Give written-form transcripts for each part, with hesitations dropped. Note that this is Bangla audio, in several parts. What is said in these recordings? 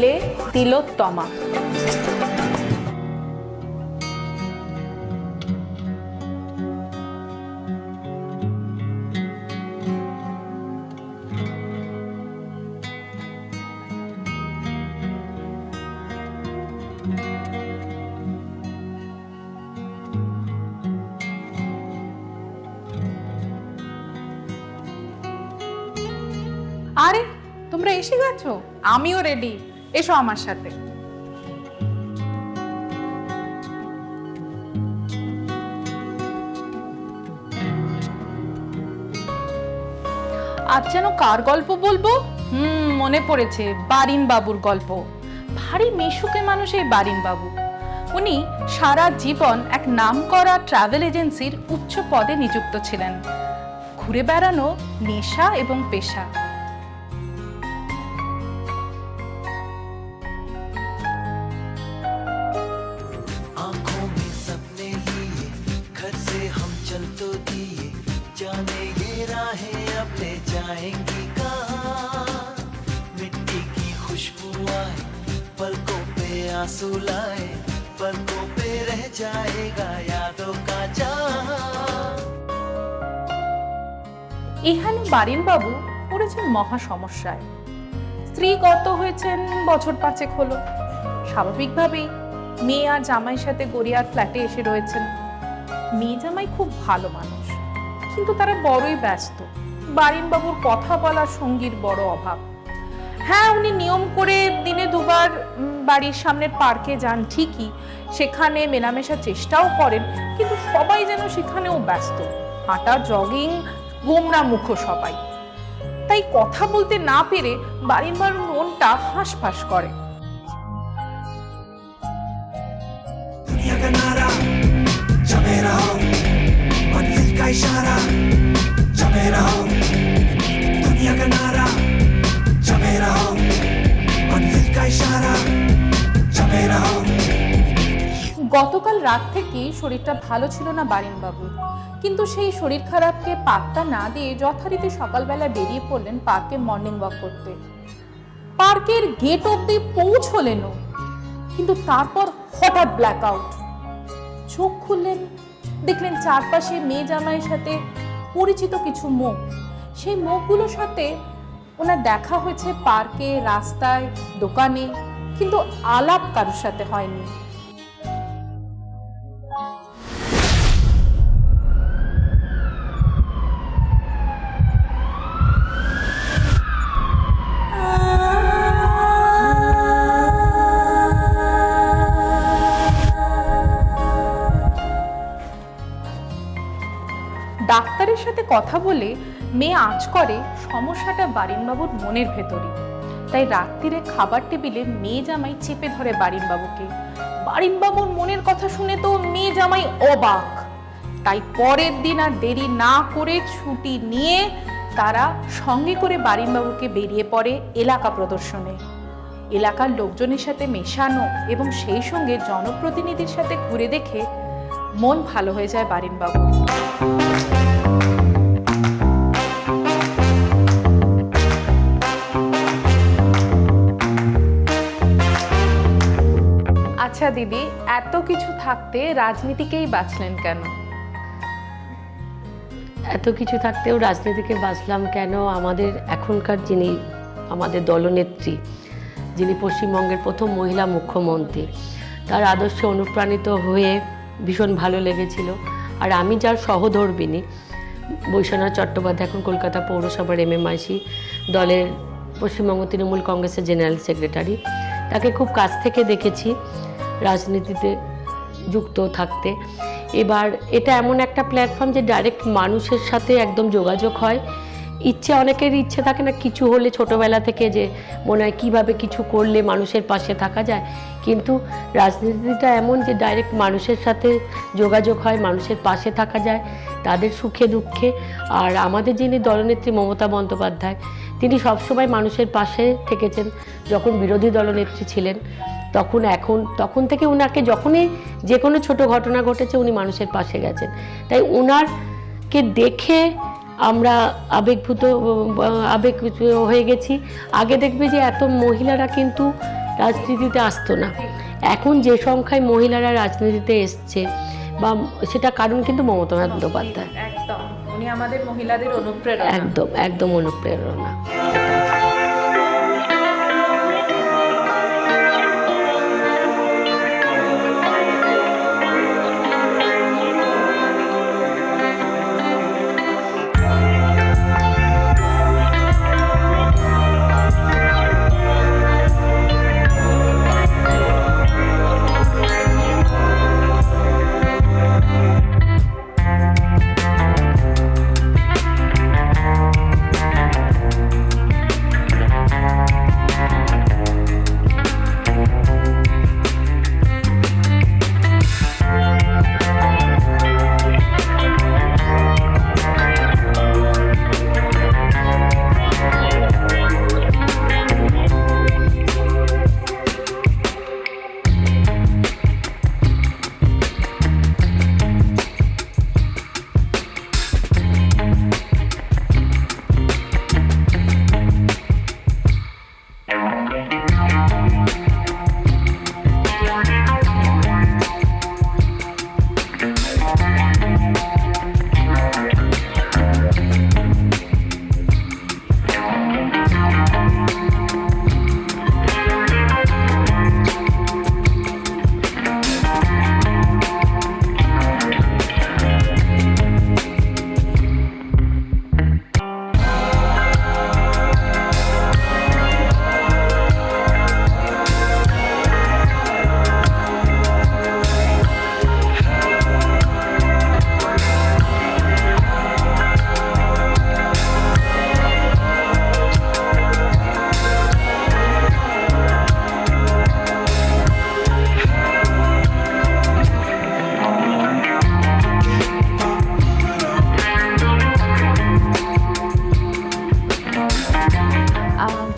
বলে তিলোত্তমা। আরে তোমরা এসে গেছো? আমিও রেডি, এসো আমার সাথে। আজ যেন কার গল্প বলবো? মনে পড়েছে, বারিন বাবুর গল্প। ভারী মিশুকে মানুষ এই বারিন বাবু। উনি সারা জীবন এক নামকরা ট্রাভেল এজেন্সির উচ্চ পদে নিযুক্ত ছিলেন। ঘুরে বেড়ানো নেশা এবং পেশা। आंसू लाए पलकों पे रह जाएगा यादों का जान। এখানে বারিন বাবু পড়েছেন মহা সমস্যায়। স্ত্রী গত হয়েছেন বছর 5 হলো। স্বাভাবিকভাবেই মেয়ে আর জামাইয়ের সাথে গড়িয়ার ফ্ল্যাটে এসে রয়েছেন। মেয়ে জামাই খুব ভালো মানুষ, কিন্তু তারা বড়ই ব্যস্ত। বারিন বাবুর কথা বলার সঙ্গীর বড় অভাব। হ্যাঁ, উনি নিয়ম করে দিনে 2 বার বাড়ির সামনের পার্কে যান ঠিকই, সেখানে মেলামেশার চেষ্টাও করেন, কিন্তু সবাই যেন সেখানেও ব্যস্ত। হাঁটা, জগিং, গোমরা মুখ সবাই। তাই কথা বলতে না পেরে বারিন বাবুর মনটা হাঁসফাঁস করে। दुनिया का नारा जमे रहो, मंजिल का इशारा जमे रहो। दुनिया का नारा जमे रहो, मंजिल का इशारा जमे रहो। গতকাল রাত থেকেই শরীরটা ভালো ছিল না বারিন বাবুর, কিন্তু সেই শরীর খারাপকে পাত্তা না দিয়ে যথারীতি সকালবেলা বেরিয়ে পড়লেন পার্কে মর্নিং ওয়াক করতে। পার্কের গেট অবধি পৌঁছলেনও, কিন্তু তারপর হঠাৎ ব্ল্যাক আউট। চোখ খুললেন, দেখলেন চারপাশে মেয়ে জামাইয়ের সাথে পরিচিত কিছু মুখ। সেই মুখগুলোর সাথে ওনার দেখা হয়েছে পার্কে, রাস্তায়, দোকানে, কিন্তু আলাপ কারোর সাথে হয়নি। ডাক্তারের সাথে কথা বলে মেয়ে আঁচ করে সমস্যাটা বারিনবাবুর মনের ভেতরই। তাই রাত্রিরে খাবার টেবিলে মেয়ে জামাই চেপে ধরে বারিনবাবুকে। বারিনবাবুর মনের কথা শুনে তো মেয়ে জামাই অবাক। তাই পরের দিন আর দেরি না করে ছুটি নিয়ে তারা সঙ্গে করে বারিনবাবুকে বেরিয়ে পড়ে এলাকা প্রদর্শনে। এলাকার লোকজনের সাথে মেশানো এবং সেই সঙ্গে জনপ্রতিনিধির সাথে ঘুরে দেখে মন ভালো হয়ে যায় বারিনবাবু। আচ্ছা দিদি, এত কিছু থাকতে রাজনীতিকেই বাছলেন কেন? এত কিছু থাকতেও রাজনীতিকে বাছলাম কেন? আমাদের এখনকার যিনি আমাদের দলনেত্রী, যিনি পশ্চিমবঙ্গের প্রথম মহিলা মুখ্যমন্ত্রী, তার আদর্শে অনুপ্রাণিত হয়ে ভীষণ ভালো লেগেছিল। আর আমি যার সহধর্মিণী, বৈশ্বনাথ চট্টোপাধ্যায় এখন কলকাতা পৌরসভার MMIC দলের পশ্চিমবঙ্গ তৃণমূল কংগ্রেসের জেনারেল সেক্রেটারি, তাকে খুব কাছ থেকে দেখেছি রাজনীতিতে যুক্ত থাকতে। এবার এটা এমন একটা প্ল্যাটফর্ম যে ডাইরেক্ট মানুষের সাথে একদম যোগাযোগ হয়। অনেকের ইচ্ছে থাকে না কিছু হলে ছোটোবেলা থেকে, যে মনে হয় কীভাবে কিছু করলে মানুষের পাশে থাকা যায়, কিন্তু রাজনীতিটা এমন যে ডাইরেক্ট মানুষের সাথে যোগাযোগ হয়, মানুষের পাশে থাকা যায় তাদের সুখে দুঃখে। আর আমাদের যিনি দলনেত্রী মমতা বন্দ্যোপাধ্যায়, তিনি সবসময় মানুষের পাশে থেকেছেন। যখন বিরোধী দলনেত্রী ছিলেন তখন থেকে উনাকে যখনই যে কোনো ছোটো ঘটনা ঘটেছে উনি মানুষের পাশে গেছেন। তাই উনারকে দেখে আমরা আবেগ হয়ে গেছি। আগে দেখবে যে এত মহিলারা কিন্তু রাজনীতিতে আসতো না। এখন যে সংখ্যায় মহিলারা রাজনীতিতে এসছে বা সেটা কারণ কিন্তু মমতা বন্দ্যোপাধ্যায়। একদম উনি আমাদের মহিলাদের অনুপ্রেরণা। একদম একদম অনুপ্রেরণা।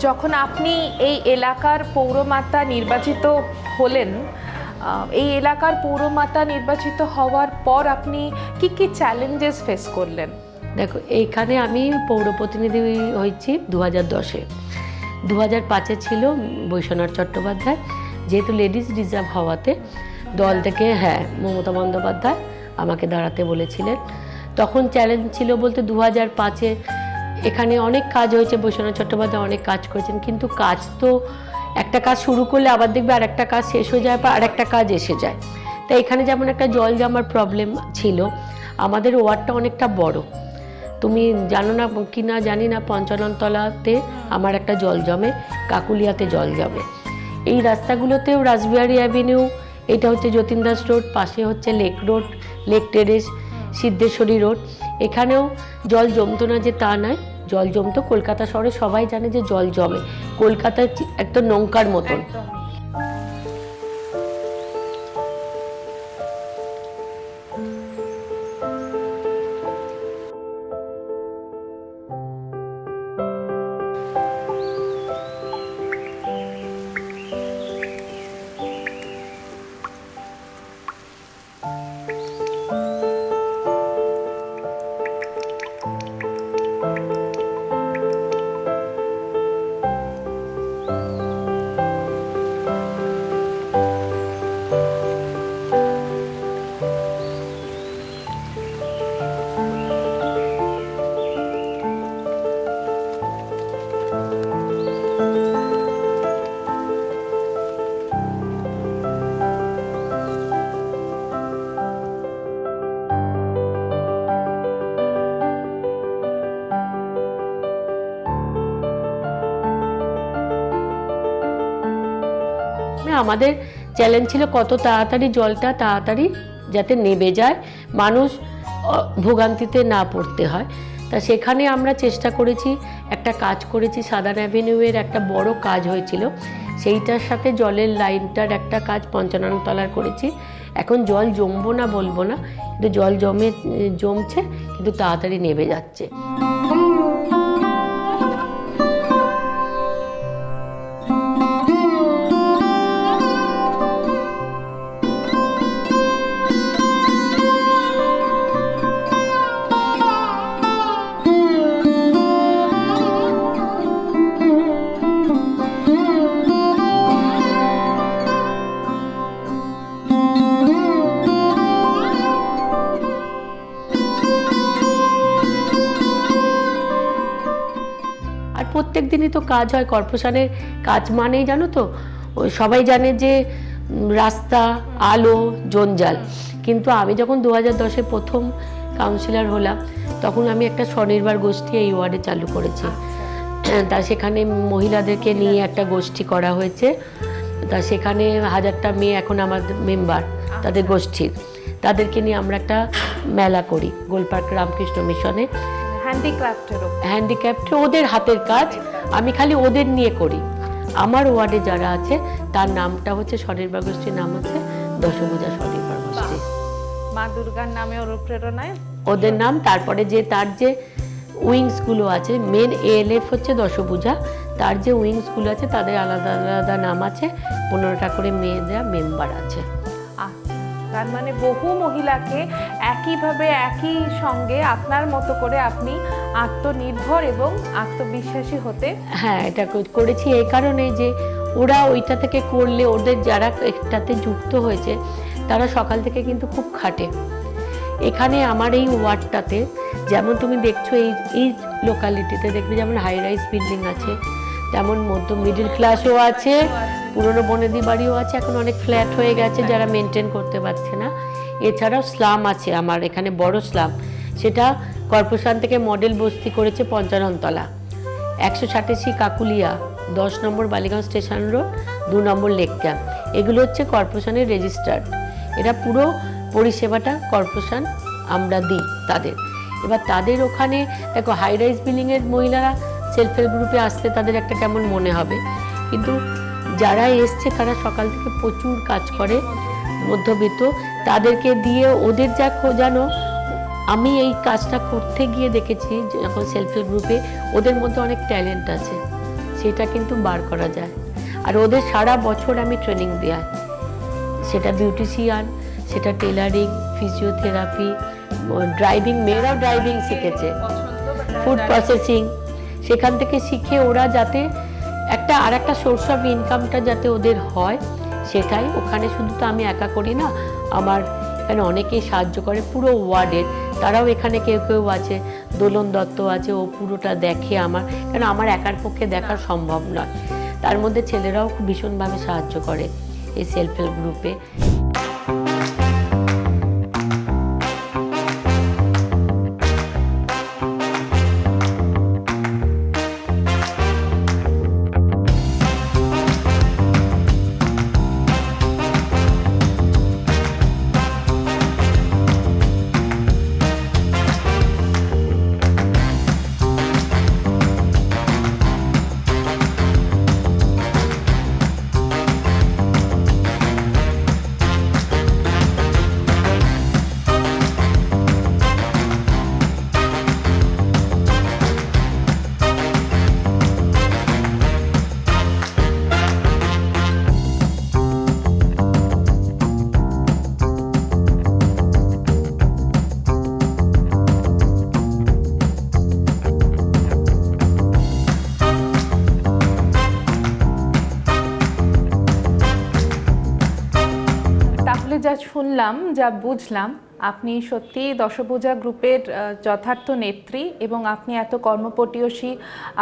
যখন আপনি এই এলাকার পৌরমাতা নির্বাচিত হলেন, এই এলাকার পৌরমাতা নির্বাচিত হওয়ার পর আপনি কি কি চ্যালেঞ্জেস ফেস করলেন? দেখো, এইখানে আমি পৌর প্রতিনিধি হয়েছি 2010-এ। 2005-এ ছিল বৈশ্বনাথ চট্টোপাধ্যায়, যেহেতু লেডিস রিজার্ভ হওয়াতে দল থেকে মমতা বন্দ্যোপাধ্যায় আমাকে দাঁড়াতে বলেছিলেন। তখন চ্যালেঞ্জ ছিল বলতে 2005-এ এখানে অনেক কাজ হয়েছে, বৈশ্বনাথ চট্টোপাধ্যায় অনেক কাজ করেছেন, কিন্তু কাজ তো একটা কাজ শুরু করলে আবার দেখবে আর একটা কাজ শেষ হয়ে যায় বা আর একটা কাজ এসে যায়। তাই এখানে যেমন একটা জল জমার প্রবলেম ছিল, আমাদের ওয়ার্ডটা অনেকটা বড়, তুমি জানো না কি না জানি না, পঞ্চাননতলাতে আমার একটা জল জমে, কাকুলিয়াতে জল জমে। এই রাস্তাগুলোতেও রাসবিহারী অ্যাভিনিউ, এটা হচ্ছে যতীন দাস রোড, পাশে হচ্ছে lake road, lake terrace, Siddheshwari road, এখানেও জল জমতো না যে তা নয়, জল জমতো। কলকাতা শহরে সবাই জানে যে জল জমে, কলকাতায় একটা নৌকার মতন। আমাদের চ্যালেঞ্জ ছিল কত তাড়াতাড়ি জলটা তাড়াতাড়ি যাতে নেবে যায়, মানুষ ভোগান্তিতে না পড়তে হয়। তা সেখানে আমরা চেষ্টা করেছি, একটা কাজ করেছি, সাদার্ন অ্যাভিনিউয়ের একটা বড় কাজ হয়েছিল, সেইটার সাথে জলের লাইনটার একটা কাজ পঞ্চাননতলার করেছি। এখন জল জমবো না বলবো না, কিন্তু জল জমছে, কিন্তু তাড়াতাড়ি নেবে যাচ্ছে। দিনই তো কাজ হয়। কর্পোরেশনের কাজ মানেই জানো তো, ওই সবাই জানে যে রাস্তা, আলো, জঞ্জাল। কিন্তু আমি যখন 2010-এ প্রথম কাউন্সিলর হলাম, তখন আমি একটা স্বনির্ভর গোষ্ঠী এই ওয়ার্ডে চালু করেছি। তা সেখানে মহিলাদেরকে নিয়ে একটা গোষ্ঠী করা হয়েছে। তা সেখানে 1000টা মেয়ে এখন আমাদের মেম্বার তাদের গোষ্ঠীর। তাদেরকে নিয়ে আমরা একটা মেলা করি গোলপার্ক রামকৃষ্ণ মিশনে। হ্যান্ডিক্যাপ্ট ওদের হাতের কাজ, আমি খালি ওদের নিয়ে করি। আমার ওয়ার্ডে যারা আছে তার নামটা হচ্ছে, স্বনির্ভর গোষ্ঠীর নাম হচ্ছে দশভুজা স্বনির্ভর গোষ্ঠী। মা দুর্গার নামে অনুপ্রেরণায় ওদের নাম। তারপরে যে তার যে উইংসগুলো আছে, মেন ALF হচ্ছে দশভুজা, তার যে উইংসগুলো আছে তাদের আলাদা আলাদা নাম আছে। 15টা করে মেয়েদের মেম্বার আছে। তার মানে বহু মহিলাকে একইভাবে একই সঙ্গে আপনার মতো করে আপনি আত্মনির্ভর এবং আত্মবিশ্বাসী হতে। হ্যাঁ, এটা করেছি এই কারণে যে ওরা ওইটা থেকে করলে, ওদের যারা একটাতে যুক্ত হয়েছে তারা সকাল থেকে কিন্তু খুব খাটে। এখানে আমার এই ওয়ার্ডটাতে যেমন তুমি দেখছো, এই লোকালিটিতে দেখবে যেমন হাই রাইজ বিল্ডিং আছে, তেমন মধ্য মিডল ক্লাসও আছে, পুরনো বনেদি বাড়িও আছে, এখন অনেক ফ্ল্যাট হয়ে গেছে যারা মেনটেন করতে পারছে না। এছাড়াও স্লাম আছে আমার এখানে, বড় স্লাম, সেটা কর্পোরেশন থেকে মডেল বস্তি করেছে 55 তলা, 186 কাকুলিয়া, 10 নম্বর বালিগঞ্জ স্টেশন রোড, 2 নম্বর লেক ক্যাম্প। এগুলো হচ্ছে কর্পোরেশনের রেজিস্টার্ড। এটা পুরো পরিষেবাটা কর্পোরেশন আমরা দিই তাদের। এবার তাদের ওখানে দেখো হাই রাইজ বিল্ডিংয়ের মহিলারা সেলফ হেল্প গ্রুপে আসতে তাদের একটা কেমন মনে হবে, কিন্তু যারা এসছে তারা সকাল থেকে প্রচুর কাজ করে, মধ্যবিত্ত, তাদেরকে দিয়ে ওদের যা খোঁজানো। আমি এই কাজটা করতে গিয়ে দেখেছি যখন সেলফ হেল্প গ্রুপে ওদের মধ্যে অনেক ট্যালেন্ট আছে, সেটা কিন্তু বার করা যায়। আর ওদের সারা বছর আমি ট্রেনিং দেওয়াই, সেটা বিউটিশিয়ান, সেটা টেলারিং, ফিজিওথেরাপি, ড্রাইভিং, মেয়েরাও ড্রাইভিং শিখেছে, ফুড প্রসেসিং, সেখান থেকে শিখে ওরা যাতে একটা আর একটা সোর্স অফ ইনকামটা যাতে ওদের হয়, সেটাই। ওখানে শুধু তো আমি একা করি না, আমার এখানে অনেকেই সাহায্য করে পুরো ওয়ার্ডের। তারাও এখানে কেউ কেউ আছে, দোলন দত্ত আছে, ও পুরোটা দেখে আমার, কেন আমার একার পক্ষে দেখা সম্ভব নয়। তার মধ্যে ছেলেরাও খুব ভীষণভাবে সাহায্য করে এই সেলফ হেল্প গ্রুপে। যা শুনলাম, যা বুঝলাম, আপনি সত্যি দশভুজা গ্রুপের যথার্থ নেত্রী এবং আপনি এত কর্মপটীয়সী,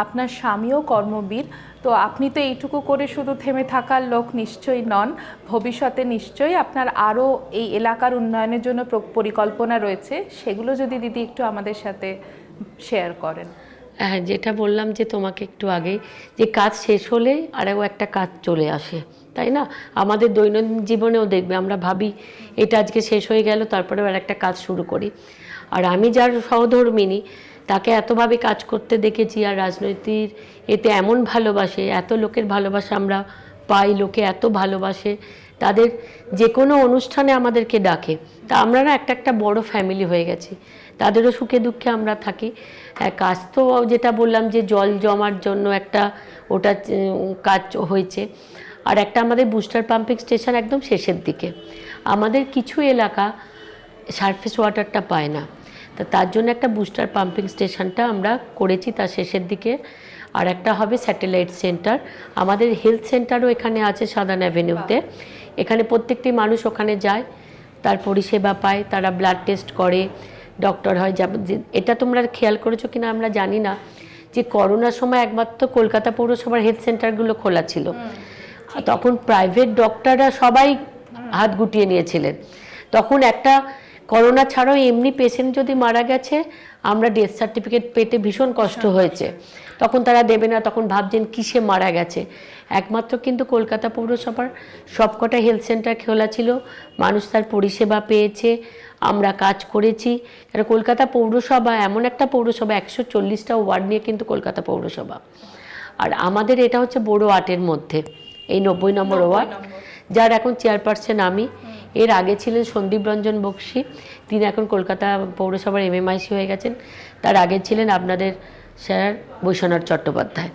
আপনার স্বামীও কর্মবীর। তো আপনি তো এইটুকু করে শুধু থেমে থাকার লোক নিশ্চয়ই নন, ভবিষ্যতে নিশ্চয়ই আপনার আরও এই এলাকার উন্নয়নের জন্য পরিকল্পনা রয়েছে, সেগুলো যদি দিদি একটু আমাদের সাথে শেয়ার করেন। হ্যাঁ, যেটা বললাম যে তোমাকে একটু আগেই, যে কাজ শেষ হলে আরও একটা কাজ চলে আসে, তাই না? আমাদের দৈনন্দিন জীবনেও দেখবে আমরা ভাবি এটা আজকে শেষ হয়ে গেল, তারপরে আর একটা কাজ শুরু করি। আর আমি যার সহধর্মিণী তাকে এতভাবে কাজ করতে দেখেছি, আর রাজনৈতিক এতে এমন ভালোবাসে, এত লোকের ভালোবাসা আমরা পাই, লোকে এত ভালোবাসে, তাদের যে কোনো অনুষ্ঠানে আমাদেরকে ডাকে। তা আমরা না একটা বড় ফ্যামিলি হয়ে গেছি, তাদেরও সুখে দুঃখে আমরা থাকি। হ্যাঁ, কাজ তো যেটা বললাম যে জল জমার জন্য একটা ওটা কাজ হয়েছে, আর একটা আমাদের বুস্টার পাম্পিং স্টেশন একদম শেষের দিকে। আমাদের কিছু এলাকা সারফেস ওয়াটারটা পায় না, তা তার জন্য একটা বুস্টার পাম্পিং স্টেশনটা আমরা করেছি তার শেষের দিকে। আর একটা হবে স্যাটেলাইট সেন্টার। আমাদের হেলথ সেন্টারও এখানে আছে সাদান অ্যাভিনিউতে। এখানে প্রত্যেকটি মানুষ ওখানে যায়, তার পরিষেবা পায়, তারা ব্লাড টেস্ট করে, ডক্টর হয়। যেমন এটা তোমরা খেয়াল করেছো কিনা আমরা জানি না, যে করোনার সময় একমাত্র কলকাতা পৌরসভার হেলথ সেন্টারগুলো খোলা ছিল, তখন প্রাইভেট ডক্টররা সবাই হাত গুটিয়ে নিয়েছিলেন। তখন একটা করোনা ছাড়াও এমনি পেশেন্ট যদি মারা গেছে, আমরা ডেথ সার্টিফিকেট পেতে ভীষণ কষ্ট হয়েছে। তখন তারা দেবে না, তখন ভাবছেন কিসে মারা গেছে। একমাত্র কিন্তু কলকাতা পৌরসভার সবকটা হেলথ সেন্টার খোলা ছিল, মানুষ তার পরিষেবা পেয়েছে, আমরা কাজ করেছি। কারণ কলকাতা পৌরসভা এমন একটা পৌরসভা, 140টা ওয়ার্ড নিয়ে কিন্তু কলকাতা পৌরসভা। আর আমাদের এটা হচ্ছে বড় 8-এর মধ্যে, এই 90 নম্বর ওয়ার্ড, যার এখন চেয়ারপারসন আমি। এর আগে ছিলেন সন্দীপ রঞ্জন বক্সী, তিনি এখন কলকাতা পৌরসভার MMIC হয়ে গেছেন। তার আগে ছিলেন আপনাদের স্যার বৈশ্বনাথ চট্টোপাধ্যায়।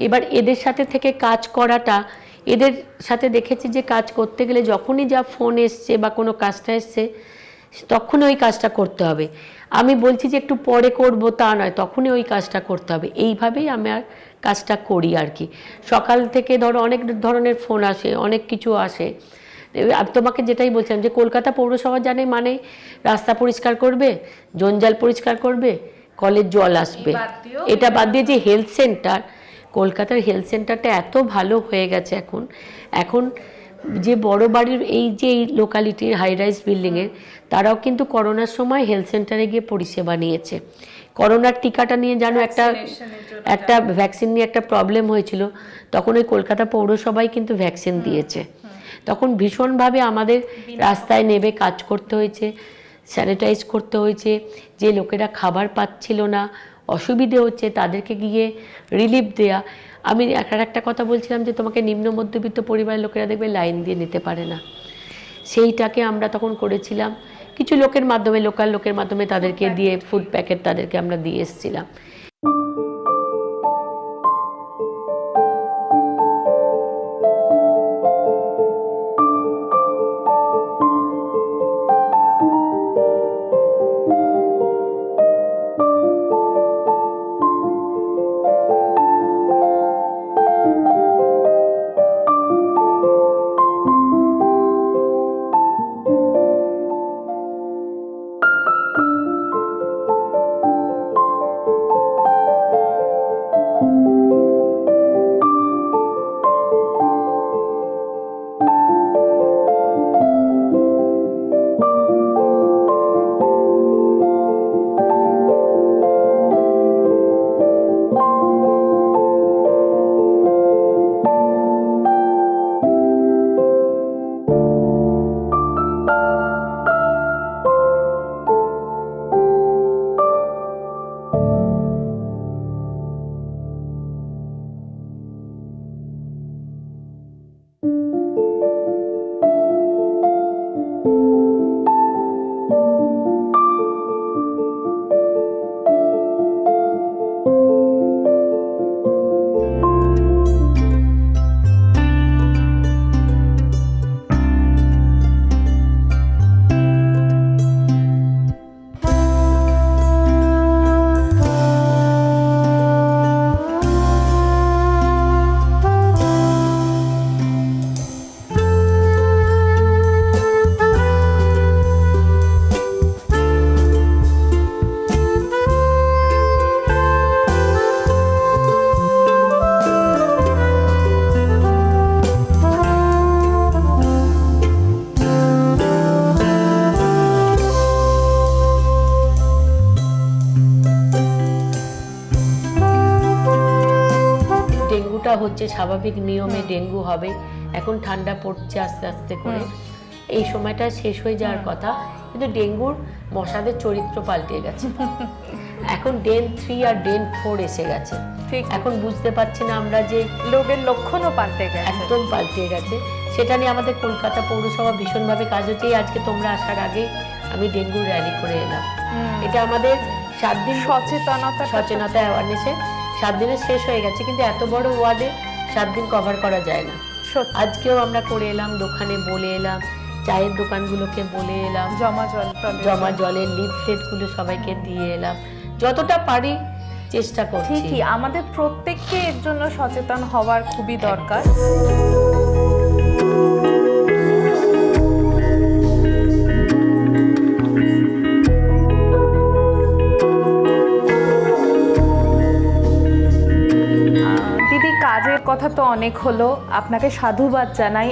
এবার এদের সাথে থেকে কাজ করাটা, এদের সাথে দেখেছি যে কাজ করতে গেলে যখনই যা ফোন এসছে বা কোনো কাজটা এসছে, তখনই ওই কাজটা করতে হবে। আমি বলছি যে একটু পরে করব তা নয়, তখনই ওই কাজটা করতে হবে। এইভাবেই আমি আর কাজটা করি আর কি। সকাল থেকে ধরো অনেক ধরনের ফোন আসে, অনেক কিছু আসে। তোমাকে যেটাই বলছিলাম যে কলকাতা পৌরসভা জানে মানে রাস্তা পরিষ্কার করবে, জঞ্জাল পরিষ্কার করবে, কলের জল আসবে। এটা বাদ দিয়ে যে হেলথ সেন্টার, কলকাতার হেলথ সেন্টারটা এত ভালো হয়ে গেছে এখন। এখন যে বড় বাড়ির এই যে লোকালিটির হাই রাইজ বিল্ডিংয়ের, তারাও কিন্তু করোনার সময় হেলথ সেন্টারে গিয়ে পরিষেবা নিয়েছে। করোনার টিকাটা নিয়ে জানো একটা ভ্যাকসিন নিয়ে একটা প্রবলেম হয়েছিল, তখন ওই কলকাতা পৌরসভাই কিন্তু ভ্যাকসিন দিয়েছে। তখন ভীষণভাবে আমাদের রাস্তায় নেমে কাজ করতে হয়েছে, স্যানিটাইজ করতে হয়েছে। যে লোকেরা খাবার পাচ্ছিল না, অসুবিধে হচ্ছে, তাদেরকে গিয়ে রিলিফ দেয়া। আমি একটা কথা বলছিলাম যে তোমাকে নিম্ন মধ্যবিত্ত পরিবারের লোকেরা দেখবে লাইন দিয়ে নিতে পারে না, সেইটাকে আমরা তখন করেছিলাম কিছু লোকের মাধ্যমে, লোকাল লোকের মাধ্যমে তাদেরকে দিয়ে ফুড প্যাকেট তাদেরকে আমরা দিয়ে এসেছিলাম। হচ্ছে স্বাভাবিক নিয়মে ডেঙ্গু হবে। এখন ঠান্ডা পড়ছে আস্তে আস্তে করে, এই সময়টা শেষ হয়ে যাওয়ার কথা, কিন্তু ডেঙ্গুর মশাদের চরিত্র পাল্টে গেছে। এখন ডেন 3 আর ডেন 4 এসে গেছে। এখন বুঝতে পারছি না আমরা যে লোকের লক্ষণও পাল্টে গেছে, একদম পাল্টে গেছে। সেটা নিয়ে আমাদের কলকাতা পৌরসভা ভীষণভাবে কাজ হচ্ছে। আজকে তোমরা আসার আগে আমি ডেঙ্গুর র্যালি করে এলাম। এটা আমাদের 7 দিন সচেতনতা অ্যাওয়ারনেসে 7 দিনে শেষ হয়ে গেছে, কিন্তু এত বড় ওয়ার্ডে 7 দিন কভার করা যায় না। আজকেও আমরা করে এলাম, দোকানে বলে এলাম, চায়ের দোকানগুলোকে বলে এলাম, জমা জলের লিফলেটগুলো সবাইকে দিয়ে এলাম, যতটা পারি চেষ্টা করছি। ঠিকই, আমাদের প্রত্যেককে এর জন্য সচেতন হওয়ার খুবই দরকার। কাজের কথা তো অনেক হলো, আপনাকে সাধুবাদ জানাই।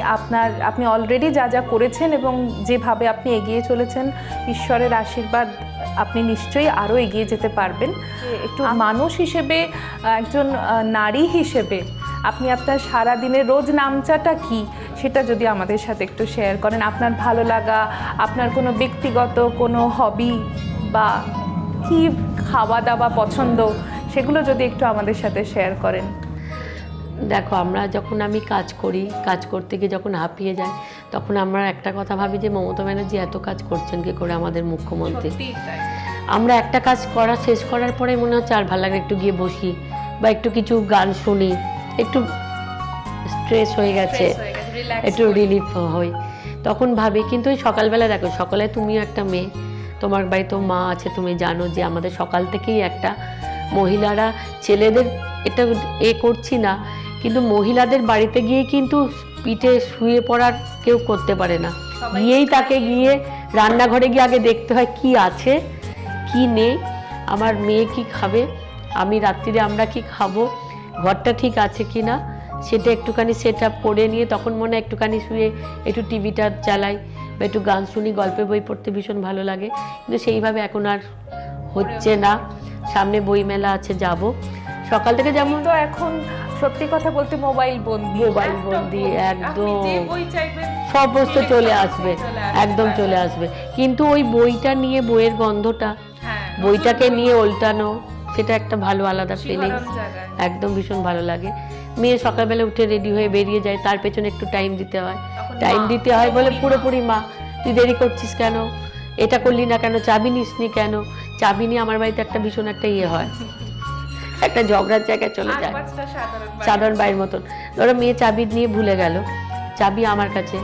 আপনি অলরেডি যা যা করেছেন এবং যেভাবে আপনি এগিয়ে চলেছেন, ঈশ্বরের আশীর্বাদ, আপনি নিশ্চয়ই আরও এগিয়ে যেতে পারবেন। একটু মানুষ হিসেবে, একজন নারী হিসেবে আপনি আপনার সারা দিনের রোজ নামচাটা কি সেটা যদি আমাদের সাথে একটু শেয়ার করেন। আপনার ভালো লাগা, আপনার কোনো ব্যক্তিগত কোনো হবি বা কি খাওয়া দাওয়া পছন্দ, সেগুলো যদি একটু আমাদের সাথে শেয়ার করেন। দেখো, আমি কাজ করি, কাজ করতে গিয়ে যখন হাঁপিয়ে যাই, তখন আমরা একটা কথা ভাবি যে মমতা ব্যানার্জি এত কাজ করছেন কি করে, আমাদের মুখ্যমন্ত্রী। আমরা একটা কাজ শেষ করার পরে মনে হচ্ছে আর ভালো লাগে, একটু গিয়ে বসি বা একটু কিছু গান শুনি, একটু স্ট্রেস হয়ে গেছে, একটু রিলিফ হই, তখন ভাবি। কিন্তু ওই সকালবেলা দেখো, সকালে তুমিও একটা মেয়ে, তোমার বাড়িতেও মা আছে, তুমি জানো যে আমাদের সকাল থেকেই একটা মহিলারা, ছেলেদের এটা করছি না, কিন্তু মহিলাদের বাড়িতে গিয়ে কিন্তু পিঠে শুয়ে পড়ার কেউ করতে পারে না। গিয়েই তাকে গিয়ে রান্নাঘরে গিয়ে আগে দেখতে হয় কি আছে কি নেই, আমার মেয়ে কি খাবে, আমি রাত্রিরে আমরা কি খাবো, ঘরটা ঠিক আছে কি না, সেটা একটুখানি সেট আপ করে নিয়ে তখন মনে হয় একটুখানি শুয়ে একটু টিভিটা চালাই বা একটু গান শুনি, গল্পের বই পড়তে ভীষণ ভালো লাগে। কিন্তু সেইভাবে এখন আর হচ্ছে না। সামনে বইমেলা আছে, যাব। সকাল থেকে যেমন তো এখন সত্যি কথা বলতে মোবাইল বন্দি, একদম সমস্ত চলে আসবে, একদম চলে আসবে। কিন্তু ওই বইটা নিয়ে, বইয়ের গন্ধটা, বইটাকে নিয়ে ওল্টানো, সেটা একটা ভালো আলাদা ফিলিংস, একদম ভীষণ ভালো লাগে। মেয়ে সকালবেলা উঠে রেডি হয়ে বেরিয়ে যায়, তার পেছনে একটু টাইম দিতে হয় বলে পুরোপুরি মা, তুই দেরি করছিস কেন, এটা করলি না কেন, চাবি নিসনি কেন। চাবি নিয়ে আমার বাড়িতে একটা ভীষণ একটা হয়, একটা ঝগড়ার জায়গায় চলে যায়, সাধারণ বাড়ির মতন। ধরো মেয়ে চাবি নিয়ে ভুলে গেল, চাবি আমার কাছে,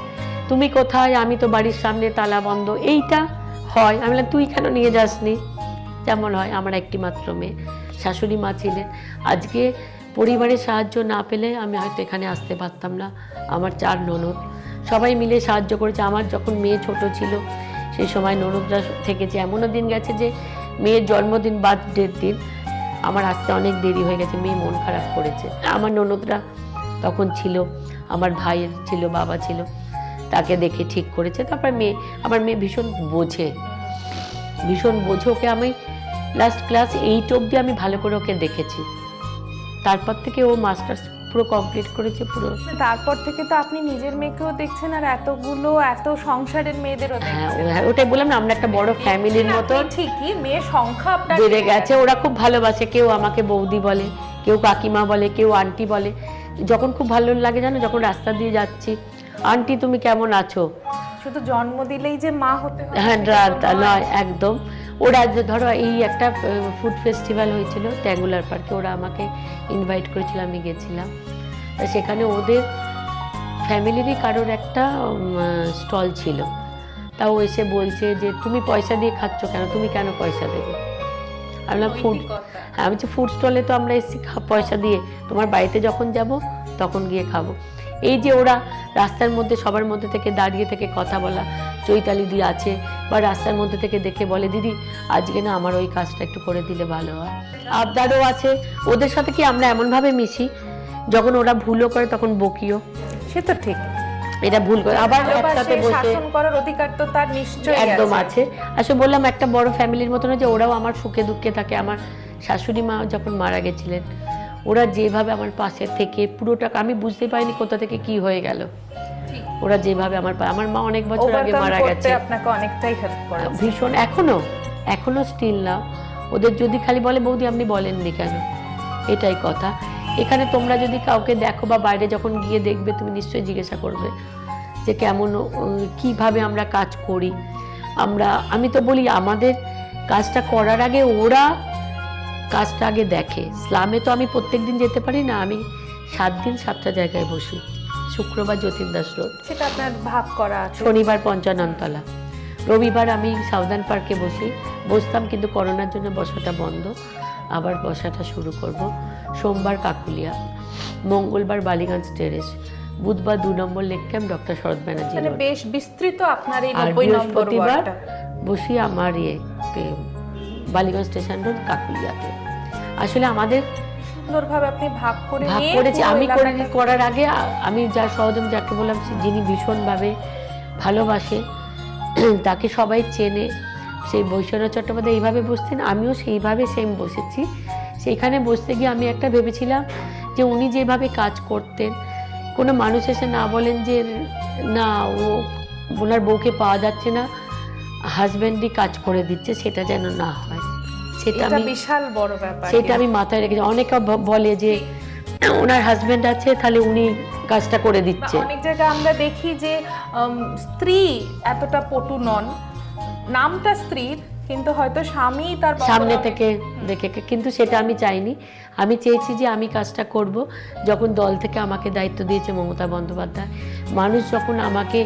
তুমি কোথায়, আমি তো বাড়ির সামনে, তালা বন্ধ, এইটা হয়। আমি বললাম তুই কেন নিয়ে যাসনি, যেমন হয়। আমার একটি মাত্র মেয়ে, শাশুড়ি মা ছিলেন। আজকে পরিবারের সাহায্য না পেলে আমি হয়তো এখানে আসতে পারতাম না। আমার 4 ননদ, সবাই মিলে সাহায্য করেছে। আমার যখন মেয়ে ছোট ছিল সেই সময় ননদরা থেকেছে। এমনও দিন গেছে যে মেয়ের জন্মদিন, বার্থডের দিন আমার আসতে অনেক দেরি হয়ে গেছে, মেয়ে মন খারাপ করেছে। আমার ননদরা তখন ছিল, আমার ভাইয়ের ছিল, বাবা ছিল, তাকে দেখে ঠিক করেছে। তারপর আমার মেয়ে ভীষণ বোঝে, ওকে আমি লাস্ট ক্লাস 8 অবধি আমি ভালো করে ওকে দেখেছি। তারপর থেকে ও মাস্টার্স পুরো কমপ্লিট করেছে পুরো। তারপর থেকে তো আপনি নিজের মেয়েকেও দেখছেন আর এত সংসারের মেয়েদেরও দেখছেন। হ্যাঁ, ওটাই বললাম না, আমরা একটা বড় ফ্যামিলির মতো। ঠিকই, মেয়ের সংখ্যা আপনার বেড়ে গেছে। ওরা খুব ভালোবাসে, কেউ আমাকে বৌদি বলে, কেউ কাকিমা বলে, কেউ আন্টি বলে। যখন খুব ভালো লাগে জানো, যখন রাস্তা দিয়ে যাচ্ছি, আন্টি তুমি কেমন আছো। শুধু জন্ম দিলেই যে মা হতে হয়, হ্যাঁ, নয়, একদম। ওরা ধরো এই একটা ফুড ফেস্টিভ্যাল হয়েছিল ট্যাঙ্গুলার পার্কে, ওরা আমাকে ইনভাইট করেছিল, আমি গেছিলাম। সেখানে ওদের ফ্যামিলিরই কারোর একটা স্টল ছিল। তাও এসে বলছে যে তুমি পয়সা দিয়ে খাচ্ছ কেন, তুমি কেন পয়সা দেবে। আমি বলছি ফুড স্টলে তো আমরা এসেছি পয়সা দিয়ে, তোমার বাড়িতে যখন যাব তখন গিয়ে খাবো। এই যে ওরা রাস্তার মধ্যে সবার মধ্যে থেকে দাঁড়িয়ে থেকে কথা বলা, চৈতালি দি আছে, বা রাস্তার মধ্যে থেকে দেখে বলে দিদি আজকে না আমার ওই কাজটা একটু করে দিলে ভালো হয়। আবদারও আছে। ওদের সাথে কি আমরা এমনভাবে মিশি, যখন ওরা ভুলও করে তখন বকিও, সে তো ঠিক। এটা ভুল করে আবার একসাথে বসে শাসন করার অধিকার তো তার নিশ্চয়ই একদম আছে। আসলে বললাম একটা বড় ফ্যামিলির মতো না, যে ওরাও আমার সুখে দুঃখে থাকে। আমার শাশুড়ি মা যখন মারা গেছিলেন, ওরা যেভাবে আমার পাশে থেকে পুরোটা, আমি বুঝতে পারিনি কোথা থেকে কি হয়ে গেল। ওরা যেভাবে আমার মা অনেক বছর আগে মারা গেছে, আপনাকে অনেকটাই হেল্প করে ভীষণ। এখনো স্টিল না। ওদের যদি খালি বলে বৌদি আপনি বলেননি কেন, এটাই কথা। এখানে তোমরা যদি কাউকে দেখো বা বাইরে যখন গিয়ে দেখবে, তুমি নিশ্চয়ই জিজ্ঞাসা করবে যে কেমন, কিভাবে আমরা কাজ করি। আমি তো বলি আমাদের কাজটা করার আগে ওরা কাজটা আগে দেখে। স্লামে তো আমি প্রত্যেকদিন যেতে পারি না, আমি 7 দিন 7টা জায়গায় বসি। শুক্রবার যতীন দাস রোড, সেটা আপনার ভাগ করা আছে। শনিবার পঞ্চাননতলা, রবিবার আমি সাউদার্ন পার্কে বসতাম, কিন্তু করোনার জন্য বসাটা বন্ধ, আবার বসাটা শুরু করব। সোমবার কাকুলিয়া, মঙ্গলবার বালিগঞ্জ টেরেস, বুধবার 2 নম্বর লেক ক্যাম্প ডক্টর শরৎ ব্যানার্জি, মানে বেশ বিস্তৃত আপনার এই আর 90 নম্বর বৃহস্পতিবার ওয়ার্ডটা। বসি আমার বালিগঞ্জ স্টেশন রোড কাকুলিয়াতে। আসলে আমাদের সুন্দরভাবে আপনি ভাগ করে ভাগ নিয়ে করেছি। পুরো আমি এলাকাটা- করার আগে আমি যার সহধর্মী যাকে বললাম, যিনি ভীষণভাবে ভালোবাসে, তাকে সবাই চেনে, সেই বৈষ্ণব চট্টোপাধ্যায় এইভাবে বসতেন, আমিও সেইভাবে সেম বসেছি। সেইখানে বসতে গিয়ে আমি একটা ভেবেছিলাম যে উনি যেভাবে কাজ করতেন, কোনো মানুষ এসে না বলেন যে না ওনার বউকে পাওয়া যাচ্ছে না, হাজব্যান্ডই কাজ করে দিচ্ছে, সেটা যেন না হয়। সেটা এটা আমি বিশাল বড় ব্যাপার। সেটা আমি মাথায় রেখেছি। অনেকে বলে যে ওনার হাজব্যান্ড আছে, তাহলে উনি কাজটা করে বা দিচ্ছে। অনেক জায়গায় আমরা দেখি যে স্ত্রী এতটা পটু নন, নামটা স্ত্রীর, কিন্তু হয়তো স্বামী তার সামনে থেকে দেখে, কিন্তু সেটা আমি চাইনি। আমি চেয়েছি যে আমি কাজটা করব। যখন দল থেকে আমাকে দায়িত্ব দিয়েছে মমতা বন্দ্যোপাধ্যায়, মানুষ যখন আমাকে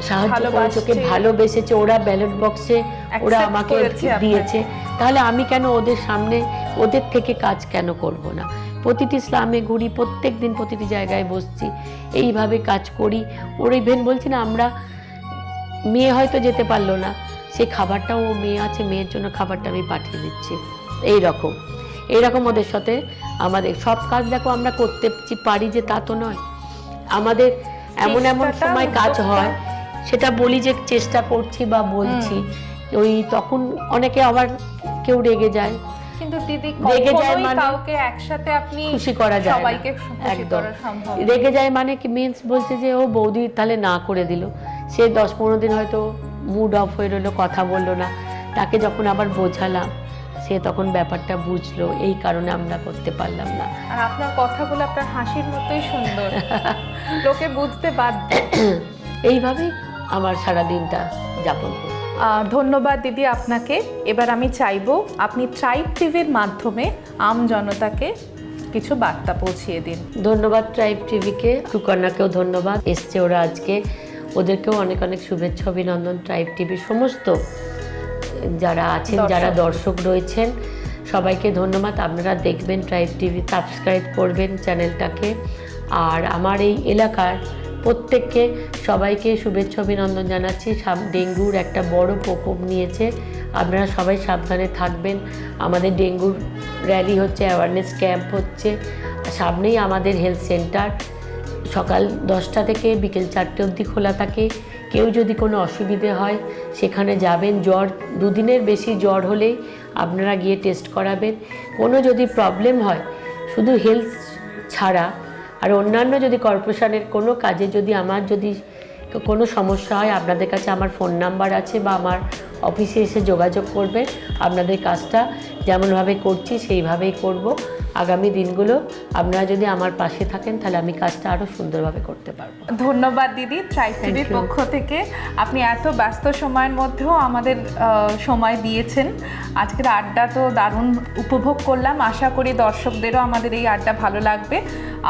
সাহায্য করেছে, ওকে ভালোবেসেছে, ওরা ব্যালট বক্সে ওরা Accept আমাকে করেছে আপনাকে। দিয়েছে, তাহলে আমি কেন ওদের সামনে ওদের থেকে কাজ কেন করব না? প্রতিটি স্লামে ঘুরি, প্রত্যেক দিন প্রতিটি জায়গায় বসছি, এইভাবে কাজ করি। ওর ইভেন বলছি না, আমরা মেয়ে হয়তো যেতে পারলো না, সেই খাবারটাও, ও মেয়ে আছে, মেয়ের জন্য খাবারটা আমি পাঠিয়ে দিচ্ছি। এইরকম ওদের সাথে আমাদের সব কাজ দেখো আমরা করতে পারি যে তা তো নয়। আমাদের এমন সময় কাজ হয়, সেটা বলি যে চেষ্টা করছি বা বলছি, তখন অনেকে আবার কেউ রেগে যায়, কিন্তু দিদি রেগে যায় কখনোই মানে কাউকে একসাথে আপনি খুশি করা যায় না। সবাইকে খুশি একদম করা সম্ভব না। রেগে যায় মানে কি মিন্স বলছে যে ও বৌদি তাহলে না করে দিল, সে 10-15 দিন হয়তো মুড অফ হয়ে রইলো, কথা বললো না। তাকে যখন আবার বোঝালাম, সে তখন ব্যাপারটা বুঝলো, এই কারণে আমরা করতে পারলাম না। আর আপনার কথাগুলো আপনার হাসির মতোই সুন্দর, লোকে বুঝতে বাধ্য। এইভাবেই আমার সারা দিনটা যাপন করি। ধন্যবাদ দিদি আপনাকে। এবার আমি চাইবো আপনি ট্রাইব টিভির মাধ্যমে আম জনতাকে কিছু বার্তা পৌঁছিয়ে দিন। ধন্যবাদ ট্রাইব টিভিকে, সুকন্যাকেও ধন্যবাদ, এসছে ওরা আজকে, ওদেরকেও অনেক অনেক শুভেচ্ছা অভিনন্দন। ট্রাইব টিভির সমস্ত যারা আছেন, যারা দর্শক রয়েছেন, সবাইকে ধন্যবাদ। আপনারা দেখবেন ট্রাইব টিভি, সাবস্ক্রাইব করবেন চ্যানেলটাকে। আর আমার এই এলাকার প্রত্যেককে সবাইকে শুভেচ্ছা অভিনন্দন জানাচ্ছি। ডেঙ্গুর একটা বড় প্রকোপ নিয়েছে, আপনারা সবাই সাবধানে থাকবেন। আমাদের ডেঙ্গুর র্যালি হচ্ছে, অ্যাওয়ারনেস ক্যাম্প হচ্ছে, সামনেই আমাদের হেলথ সেন্টার, সকাল 10টা থেকে বিকেল 4টে অবধি খোলা থাকে। কেউ যদি কোনো অসুবিধে হয় সেখানে যাবেন। জ্বর 2 দিনের বেশি জ্বর হলেই আপনারা গিয়ে টেস্ট করাবেন। কোনো যদি প্রবলেম হয়, শুধু হেলথ ছাড়া আর অন্যান্য যদি কর্পোরেশনের কোনো কাজে যদি কোনো সমস্যা হয়, আপনাদের কাছে আমার ফোন নাম্বার আছে, বা আমার অফিসে এসে যোগাযোগ করবেন। আপনাদের কাজটা যেমনভাবে করছি সেইভাবেই করব। আগামী দিনগুলো আপনারা যদি আমার পাশে থাকেন, তাহলে আমি কাজটা আরও সুন্দরভাবে করতে পারবো। ধন্যবাদ দিদি, ট্রাইব টিভির পক্ষ থেকে আপনি এত ব্যস্ত সময়ের মধ্যেও আমাদের সময় দিয়েছেন। আজকের আড্ডা তো দারুণ উপভোগ করলাম, আশা করি দর্শকদেরও আমাদের এই আড্ডা ভালো লাগবে।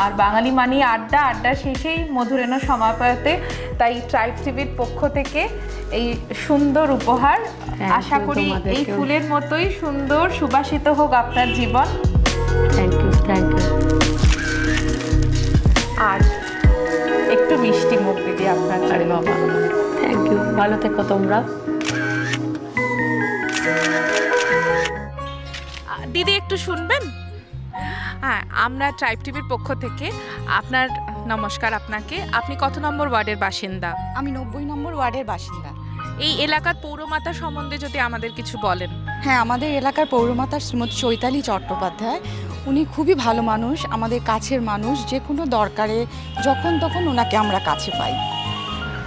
আর বাঙালি মানি আড্ডা, আড্ডা শেষেই মধুরেণ সমাপয়তে, তাই ট্রাইব টিভির পক্ষ থেকে এই সুন্দর উপহার। আশা করি এই ফুলের মতোই সুন্দর সুবাসিত হোক আপনার জীবন। Thank you. আর একটু মিষ্টি মুখ দিদি আপনার। আরে বাবা, থ্যাংক ইউ, ভালো থেকো তোমরা। দিদি একটু শুনবেন? হ্যাঁ, আমরা ট্রাইব টিভির পক্ষ থেকে আপনার নমস্কার আপনাকে। আপনি কত নম্বর ওয়ার্ডের বাসিন্দা? আমি 90 নম্বর ওয়ার্ডের বাসিন্দা। এই এলাকার পৌরমাতা সম্বন্ধে যদি আমাদের কিছু বলেন। হ্যাঁ, আমাদের এলাকার পৌরমাতা শ্রীমতী চৈতালি চট্টোপাধ্যায়, উনি খুবই ভালো মানুষ, আমাদের কাছের মানুষ। যে কোনো দরকারে যখন তখন ওনাকে আমরা কাছে পাই।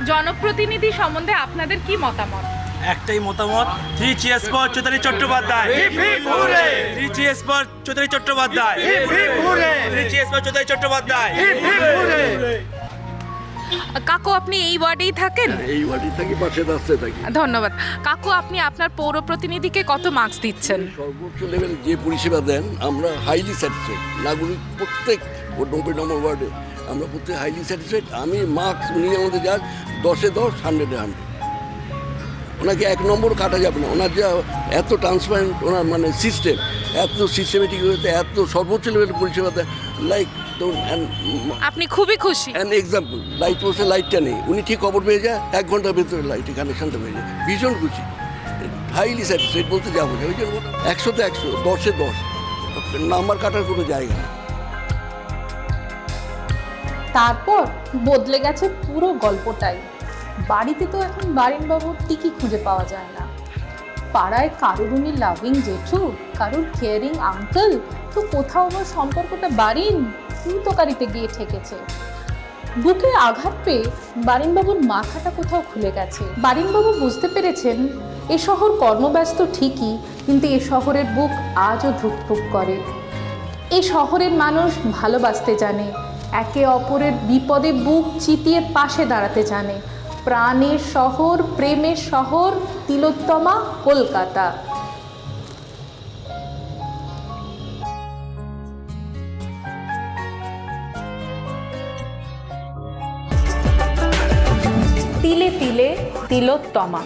জনপ্রতিনিধি সম্বন্ধে আপনাদের কি মতামত? একটাই মতামত, 3 cheers for Chaitali Chattopadhyay. 3 cheers for Chaitali Chattopadhyay. 3 cheers for Chaitali Chattopadhyay. কাকু, আপনি এই ওয়ার্ডেই থাকেন? এই ওয়ার্ডে থাকি, পাশে রাস্তায় থাকি। ধন্যবাদ। কাকু, আপনি আপনার পৌর প্রতিনিধিকে কত মার্কস দিচ্ছেন? সর্বোচ্চ লেভেলে যে পরিষেবা দেন, আমরা হাইলি স্যাটিসফাইড। নাগরিক প্রত্যেক 90 নম্বর ওয়ার্ডে আমরা প্রত্যেক হাইলি স্যাটিসফাইড। আমি মার্কস, উনি আমাদের যান 10-এ 10, 100-এ 100। ওনাকে 1 নম্বর কাটা যাবে না। ওনার যা এত ট্রান্সপারেন্ট, ওনার মানে সিস্টেম এত সিস্টেমেটিক হয়েছে, এত সর্বোচ্চ লেভেলের পরিষেবা দেয়। লাইক আপনি খুবই খুশি? অ্যান এক্সাম্পল, লাইট পোস্টে লাইটটা নেই, উনি ঠিক খবর পেয়ে যায় 1 ঘন্টার ভেতরে লাইটের কানেকশনটা পেয়ে যায়। ভীষণ খুশি, হাইলি স্যাটিসফাইড বলতে যাবো। ওই জন্য 100-তে 100, 10-এ 10। নাম্বার কাটার কোনো জায়গা নেই। তারপর বদলে গেছে পুরো গল্পটাই। বাড়িতে তো এখন বারিনবাবুর টিকি খুঁজে পাওয়া যায় না। পাড়ায় কারোর উনি লাভিং জেঠু, কারোর কেয়ারিং আঙ্কেল, তো কোথাও আমার সম্পর্কটা বারিন তরকারিতে গিয়ে ঠেকেছে। বুকে আঘাত পেয়ে বারিনবাবুর মাথাটা কোথাও খুলে গেছে। বারিনবাবু বুঝতে পেরেছেন এ শহর কর্মব্যস্ত ঠিকই, কিন্তু এ শহরের বুক আজও ধুকপুক করে। এই শহরের মানুষ ভালোবাসতে জানে, একে অপরের বিপদে বুক চিতিয়ে পাশে দাঁড়াতে জানে। প্রাণের শহর, প্রেমের শহর, তিলোত্তমা, কলকাতা। তিলে তিলে তিলোত্তমা।